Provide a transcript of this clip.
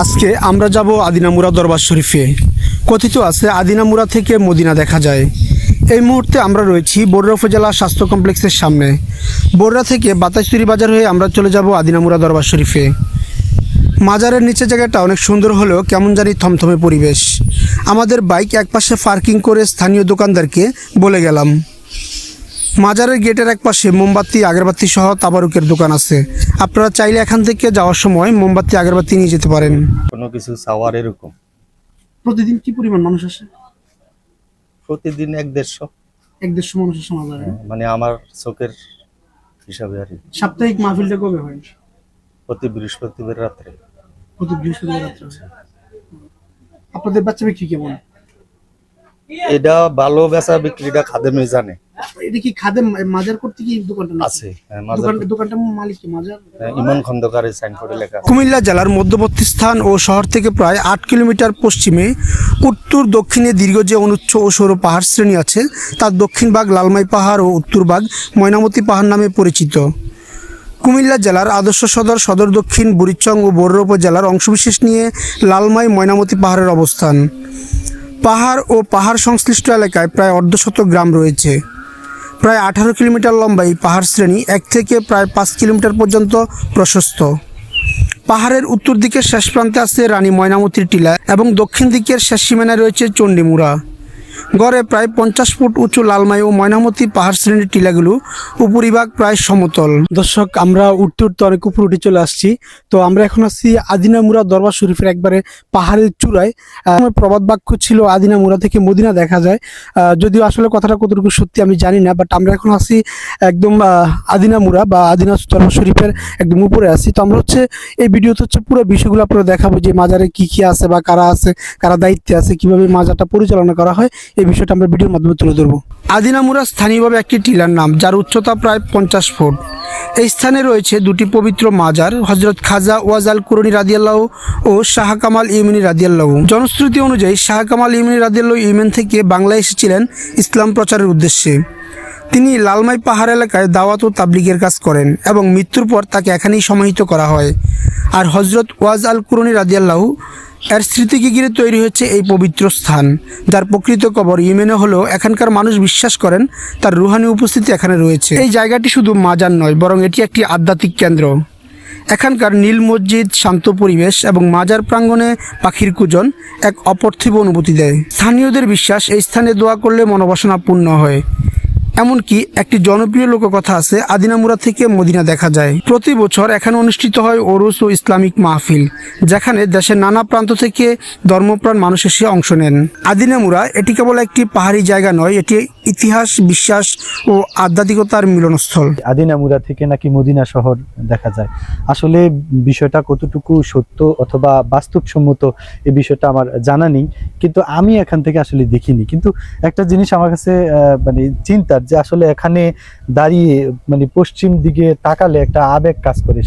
আজকে আমরা যাব আদিনামুরা দরবার শরীফে। কথিত আছে আদিনামুরা থেকে মদিনা দেখা যায়। এই মুহূর্তে আমরা রয়েছি বরুড়া উপজেলা স্বাস্থ্য কমপ্লেক্সের সামনে। বরুড়া থেকে বাতাসুরি বাজার হয়ে আমরা চলে যাব আদিনামুরা দরবার শরীফে। মাজারের নিচে জায়গাটা অনেক সুন্দর হলেও কেমন জানি থমথমে পরিবেশ। আমাদের বাইক একপাশে পার্কিং করে স্থানীয় দোকানদারকে বলে গেলাম। মাজারের গেটের একপাশে মোমবাতি আগরবাতি সহ তাবারুকের দোকান আছে। আপনারা চাইলে এখান থেকে যাওয়ার সময় মোমবাতি আগরবাতি নিয়ে যেতে পারেন। কোনো কিছু চাওয়ার এরকম প্রতিদিন কি পরিমাণ মানুষ আসে? প্রতিদিন 1-150 1-150 মানুষ আসে মাজারে। মানে আমার চোখের হিসাবে আর কি। সাপ্তাহিক মাহফিলটা কবে হয়? প্রতি বৃহস্পতিবার রাত্রে। প্রতি বৃহস্পতিবার রাত্রে। আপনাদের বাচ্চা বিক্রি কেমন? এটা ভালো বেচা বিক্রিটা খাদেমে জানে। এটা কি খাদেম মাজার করতে কি দোকানটা আছে মাজার দোকানটা মালিক কি মাজার? ইমান খন্দকারের সাইনবোর্ডে লেখা। কুমিল্লা জেলার মধ্যবর্তী স্থান ও শহর থেকে প্রায় 8 কিলোমিটার পশ্চিমে উত্তর দক্ষিণে দীর্ঘ যে অনুচ্চ ও সরু পাহাড় শ্রেণী আছে তার দক্ষিণ ভাগ লালমাই পাহাড় ও উত্তর ভাগ ময়নামতি পাহাড় নামে পরিচিত। কুমিল্লা জেলার আদর্শ সদর দক্ষিণ বুড়িচং ও বরুড়া উপজেলার অংশবিশেষ নিয়ে লালমাই ময়নামতি পাহাড়ের অবস্থান। পাহাড় ও পাহাড় সংশ্লিষ্ট এলাকায় প্রায় অর্ধশত গ্রাম রয়েছে। প্রায় 18 কিলোমিটার লম্বা এই পাহাড় শ্রেণী 1 থেকে প্রায় 5 কিলোমিটার পর্যন্ত প্রশস্ত। পাহাড়ের উত্তর দিকের শেষ প্রান্তে আছে রানী ময়নামতির টিলা এবং দক্ষিণ দিকের শেষ সীমানায় রয়েছে চণ্ডীমুড়া। গড়ে প্রায় 50 ফুট উঁচু লালমাই ও ময়নামতি পাহাড় শ্রেণীর টিলাগুলো উপরিভাগ প্রায় সমতল। দর্শক, আমরা উঠতে উঠতে অনেক উপর উঠে চলে আসছি। তো আমরা এখন আছি আদিনামুরা দরবার শরীফের একবারে পাহাড়ের চূড়ায়। প্রবাদ বাক্য ছিল আদিনামুরা থেকে মদিনা দেখা যায়। যদিও আসলে কথাটা কতটুকু সত্যি আমি জানি না, বাট আমরা এখন আছি একদম আদিনামুরা বা আদিনা দরবার শরীফের একদম উপরে আছি। তো আমরা এই ভিডিওতে পুরো বিষয়গুলো আপনারা দেখাবো যে মাজারে কি কি আছে বা কারা আছে, কারা দায়িত্বে আছে, কিভাবে মাজারটা পরিচালনা করা হয়, এই বিষয়টা আমরা ভিডিওর মাধ্যমে তুলে ধরবো। আদিনামুরা স্থানীয়ভাবে একটি টিলার নাম, যার উচ্চতা প্রায় 50 ফুট। এই স্থানে রয়েছে দুটি পবিত্র মাজার, হযরত খাজা ওয়াজ আল কুরনি রাদিয়াল্লাহু ও শাহ কামাল ইয়েমেনি রাদিয়াল্লাহু। জনশ্রুতি অনুযায়ী শাহ কামাল ইয়েমেনি রাদিয়াল্লাহু ইয়েমেন থেকে বাংলায় এসেছিলেন ইসলাম প্রচারের উদ্দেশ্যে। তিনি লালমাই পাহাড় এলাকায় দাওয়াত ও তাবলিগের কাজ করেন এবং মৃত্যুর পর তাকে এখানেই সমাহিত করা হয়। আর হযরত ওয়াজ আল কুরনি রাদিয়াল্লাহু এর স্মৃতিকে ঘিরে তৈরি হয়েছে এই পবিত্র স্থান, যার প্রকৃত কবর ইয়েমেনে হলেও এখানকার মানুষ বিশ্বাস করেন তার রুহানি উপস্থিতি এখানে রয়েছে। এই জায়গাটি শুধু মাজার নয়, বরং এটি একটি আধ্যাত্মিক কেন্দ্র। এখানকার নীল মসজিদ, শান্ত পরিবেশ এবং মাজার প্রাঙ্গণে পাখির কুজন এক অপার্থিব অনুভূতি দেয়। স্থানীয়দের বিশ্বাস এই স্থানে দোয়া করলে মনোবাসনা পূর্ণ হয়। এমনকি একটি জনপ্রিয় লোককথা আছে, আদিনামুরা থেকে মদিনা দেখা যায়। প্রতি বছর এখানে অনুষ্ঠিত হয় ওরস ও ইসলামিক মাহফিল, যেখানে দেশের নানা প্রান্ত থেকে ধর্মপ্রাণ মানুষ এসে অংশ নেন। আদিনামুরা এটি কেবল একটি পাহাড়ি জায়গা নয়, এটি ইতিহাস, বিশ্বাস ও আধ্যাত্মিকতার মিলনস্থল। আদিনামুরা থেকে নাকি মদিনা শহর দেখা যায়। আসলে বিষয়টা কতটুকু সত্য অথবা বাস্তবসম্মত এই বিষয়টা আমার জানা নেই, কিন্তু আমি এখান থেকে আসলে দেখিনি। কিন্তু একটা জিনিস আমার কাছে মানে চিন্তার, যে আসলে এখানে দাঁড়িয়ে মানে পশ্চিম দিকে তাকালে একটা আবেগ কাজ করে।